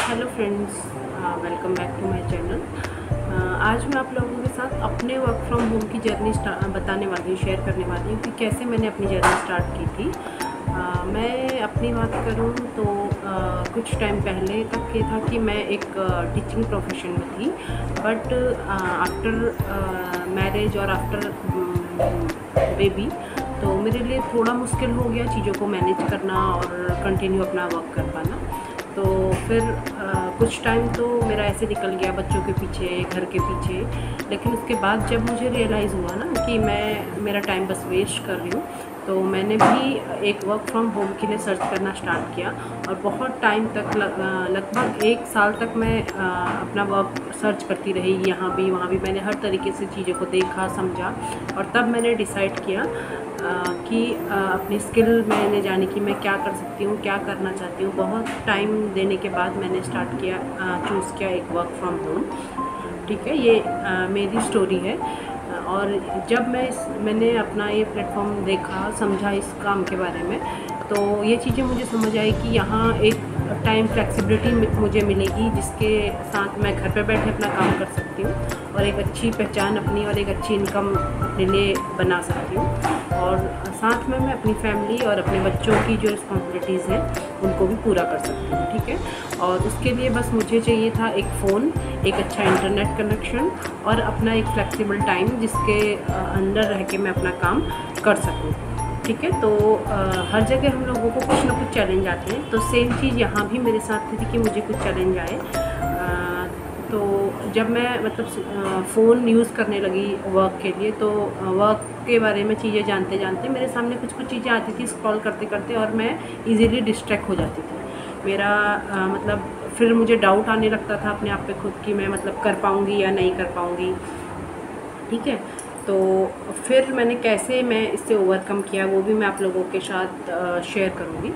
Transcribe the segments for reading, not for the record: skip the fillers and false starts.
Hello friends, welcome back to my channel. आज मैं आप लोगों के साथ अपने वर्क फ्रॉम होम की जर्नी बताने वाली हूँ, शेयर करने वाली हूँ कि कैसे मैंने अपनी जर्नी स्टार्ट की थी। मैं अपनी बात करूँ तो कुछ टाइम पहले तक ये था कि मैं एक टीचिंग प्रोफेशन में थी, बट आफ्टर मैरिज और आफ्टर बेबी तो मेरे लिए थोड़ा मुश्किल हो गया चीज़ों को मैनेज करना और कंटिन्यू अपना वर्क कर पाना। तो फिर कुछ टाइम तो मेरा ऐसे निकल गया बच्चों के पीछे, घर के पीछे। लेकिन उसके बाद जब मुझे रियलाइज़ हुआ ना कि मेरा टाइम बस वेस्ट कर रही हूँ, तो मैंने भी एक वर्क फ्रॉम होम के लिए सर्च करना स्टार्ट किया। और बहुत टाइम तक लगभग 1 साल तक मैं अपना वर्क सर्च करती रही, यहाँ भी वहाँ भी। मैंने हर तरीके से चीज़ों को देखा, समझा, और तब मैंने डिसाइड किया कि अपनी स्किल मैंने जानी कि मैं क्या कर सकती हूँ, क्या करना चाहती हूँ। बहुत टाइम देने के बाद मैंने स्टार्ट किया, चूज़ किया एक वर्क फ्रॉम होम। ठीक है, ये मेरी स्टोरी है। और जब मैंने अपना ये प्लेटफॉर्म देखा, समझा इस काम के बारे में, तो ये चीज़ें मुझे समझ आई कि यहाँ एक टाइम फ्लेक्सिबिलिटी मुझे मिलेगी, जिसके साथ मैं घर पे बैठे अपना काम कर सकती हूँ और एक अच्छी पहचान अपनी और एक अच्छी इनकम अपने लिए बना सकती हूँ। और साथ में मैं अपनी फैमिली और अपने बच्चों की जो रिस्पॉन्सिबिलिटीज़ हैं उनको भी पूरा कर सकती हूँ। ठीक है, और उसके लिए बस मुझे चाहिए था एक फ़ोन, एक अच्छा इंटरनेट कनेक्शन और अपना एक फ्लेक्सिबल टाइम, जिसके अंदर रह के मैं अपना काम कर सकूँ। ठीक है, तो हर जगह हम लोगों को कुछ ना कुछ चैलेंज आते हैं, तो सेम चीज़ यहाँ भी मेरे साथ थी कि मुझे कुछ चैलेंज आए। तो जब मैं मतलब फ़ोन यूज़ करने लगी वर्क के लिए, तो वर्क के बारे में चीज़ें जानते जानते मेरे सामने कुछ कुछ चीज़ें आती थी स्क्रॉल करते करते, और मैं इजीली डिस्ट्रैक्ट हो जाती थी। मेरा मतलब फिर मुझे डाउट आने लगता था अपने आप पे खुद कि मैं मतलब कर पाऊँगी या नहीं कर पाऊँगी। ठीक है, तो फिर मैंने कैसे मैं इससे ओवरकम किया वो भी मैं आप लोगों के साथ शेयर करूँगी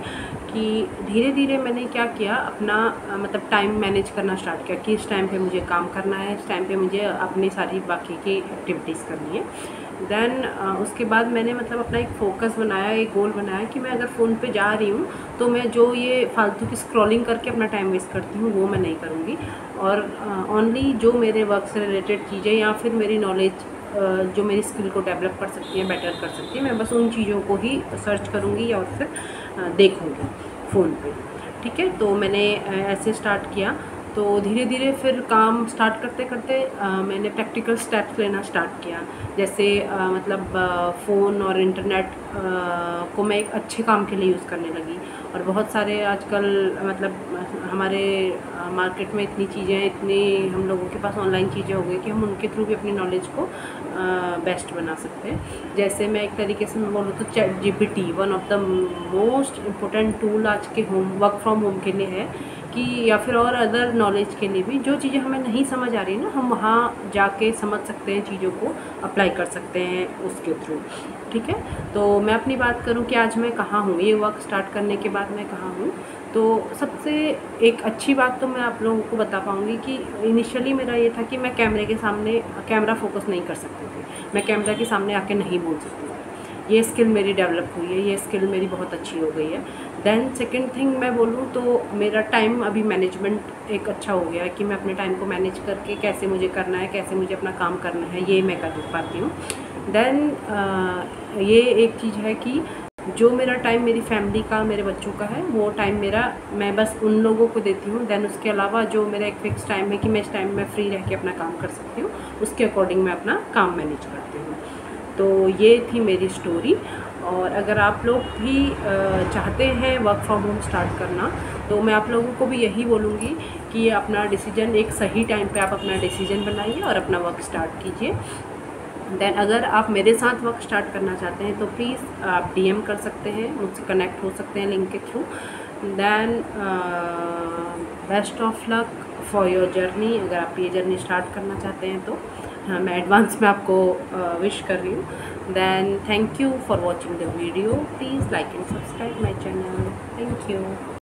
कि धीरे धीरे मैंने क्या किया, अपना मतलब टाइम मैनेज करना स्टार्ट किया कि इस टाइम पे मुझे काम करना है, इस टाइम पे मुझे अपनी सारी बाकी की एक्टिविटीज़ करनी है। देन उसके बाद मैंने मतलब अपना एक फ़ोकस बनाया, एक गोल बनाया कि मैं अगर फ़ोन पे जा रही हूँ तो मैं जो ये फालतू की स्क्रॉलिंग करके अपना टाइम वेस्ट करती हूँ वो मैं नहीं करूँगी। और ओनली जो मेरे वर्क से रिलेटेड चीज़ें या फिर मेरी नॉलेज जो मेरी स्किल को डेवलप कर सकती है, बेटर कर सकती है, मैं बस उन चीज़ों को ही सर्च करूँगी और फिर देखूँगी फ़ोन पे। ठीक है, तो मैंने ऐसे स्टार्ट किया। तो धीरे धीरे फिर काम स्टार्ट करते करते मैंने प्रैक्टिकल स्टेप्स लेना स्टार्ट किया। जैसे मतलब फ़ोन और इंटरनेट को मैं एक अच्छे काम के लिए यूज़ करने लगी। और बहुत सारे आजकल मतलब हमारे मार्केट में इतनी चीज़ें हैं, इतनी हम लोगों के पास ऑनलाइन चीज़ें हो गई कि हम उनके थ्रू भी अपनी नॉलेज को बेस्ट बना सकते हैं। जैसे मैं एक तरीके से मैं बोलूँ तो chat GPT one of the most important tool आज के वर्क फ्रॉम होम के लिए है, कि या फिर और अदर नॉलेज के लिए भी। जो चीज़ें हमें नहीं समझ आ रही ना, हम वहाँ जाके समझ सकते हैं, चीज़ों को अप्लाई कर सकते हैं उसके थ्रू। ठीक है, तो मैं अपनी बात करूँ कि आज मैं कहाँ हूँ, ये वर्क स्टार्ट करने के बाद मैं कहाँ हूँ। तो सबसे एक अच्छी बात तो मैं आप लोगों को बता पाऊँगी कि इनिशियली मेरा ये था कि मैं कैमरे के सामने कैमरा फोकस नहीं कर सकती थी, मैं कैमरा के सामने आके नहीं बोल सकती थी। ये स्किल मेरी डेवलप हुई है, ये स्किल मेरी बहुत अच्छी हो गई है। देन सेकंड थिंग मैं बोलूँ तो मेरा टाइम अभी मैनेजमेंट एक अच्छा हो गया है कि मैं अपने टाइम को मैनेज करके कैसे मुझे करना है, कैसे मुझे अपना काम करना है, ये मैं कर पाती हूँ। देन ये एक चीज़ है कि जो मेरा टाइम मेरी फैमिली का, मेरे बच्चों का है, वो टाइम मेरा मैं बस उन लोगों को देती हूँ। देन उसके अलावा जो मेरा एक फिक्स टाइम है कि मैं इस टाइम में फ्री रह के अपना काम कर सकती हूँ, उसके अकॉर्डिंग मैं अपना काम मैनेज करती हूँ। तो ये थी मेरी स्टोरी। और अगर आप लोग भी चाहते हैं वर्क फ्रॉम होम स्टार्ट करना, तो मैं आप लोगों को भी यही बोलूँगी कि अपना डिसीजन एक सही टाइम पे आप अपना डिसीजन बनाइए और अपना वर्क स्टार्ट कीजिए। देन अगर आप मेरे साथ वर्क स्टार्ट करना चाहते हैं तो प्लीज़ आप डीएम कर सकते हैं, मुझसे कनेक्ट हो सकते हैं लिंक के through. Then best of luck for your journey. अगर आप ये जर्नी स्टार्ट करना चाहते हैं तो हाँ, मैं एडवांस में आपको विश कर रही हूँ। Then thank you for watching the video. Please like and subscribe my channel. Thank you.